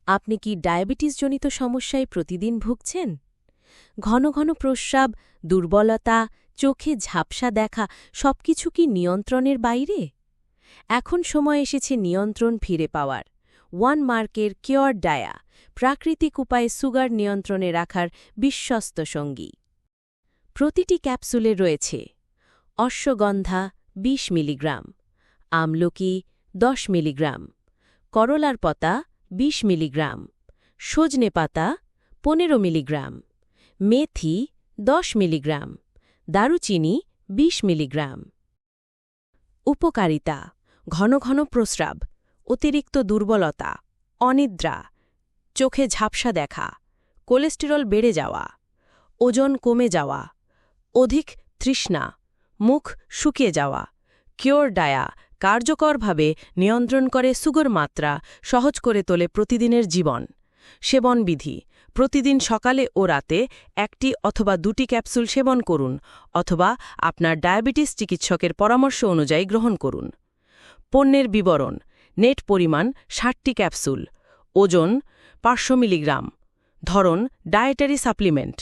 আপনি কি ডায়াবেটিসজনিত সমস্যায় প্রতিদিন ভুগছেন? ঘন ঘন প্রস্রাব, দুর্বলতা, চোখে ঝাপসা দেখা সবকিছু কি নিয়ন্ত্রণের বাইরে? এখন সময় এসেছে নিয়ন্ত্রণ ফিরে পাওয়ার। ওয়ান মার্কের কিওর ডায়া, প্রাকৃতিক উপায়ে সুগার নিয়ন্ত্রণে রাখার বিশ্বস্ত সঙ্গী। প্রতিটি ক্যাপসুলে রয়েছে অশ্বগন্ধা ২০ মিলিগ্রাম, আমলকি ১০ মিলিগ্রাম, করলার পাতা ২০ মিলিগ্রাম, সজনে পাতা ১৫ মিলিগ্রাম, মেথি ১০ মিলিগ্রাম, দারুচিনি ২০ মিলিগ্রাম। উপকারিতা: ঘন ঘন প্রস্রাব, অতিরিক্ত দুর্বলতা, অনিদ্রা, চোখে ঝাপসা দেখা, কোলেস্টেরল বেড়ে যাওয়া, ওজন কমে যাওয়া, অধিক তৃষ্ণা, মুখ শুকিয়ে যাওয়া। কিওর ডায়া কার্যকরভাবে নিয়ন্ত্রণ করে সুগার মাত্রা, সহজ করে তোলে প্রতিদিনের জীবন। সেবনবিধি: প্রতিদিন সকালে ও রাতে ১টি অথবা ২টি ক্যাপসুল সেবন করুন, অথবা আপনার ডায়াবেটিস চিকিৎসকের পরামর্শ অনুযায়ী গ্রহণ করুন। পণ্যের বিবরণ: নেট পরিমাণ ৬০টি ক্যাপসুল, ওজন ৫০০ মিলিগ্রাম, ধরন ডায়েটারি সাপ্লিমেন্ট।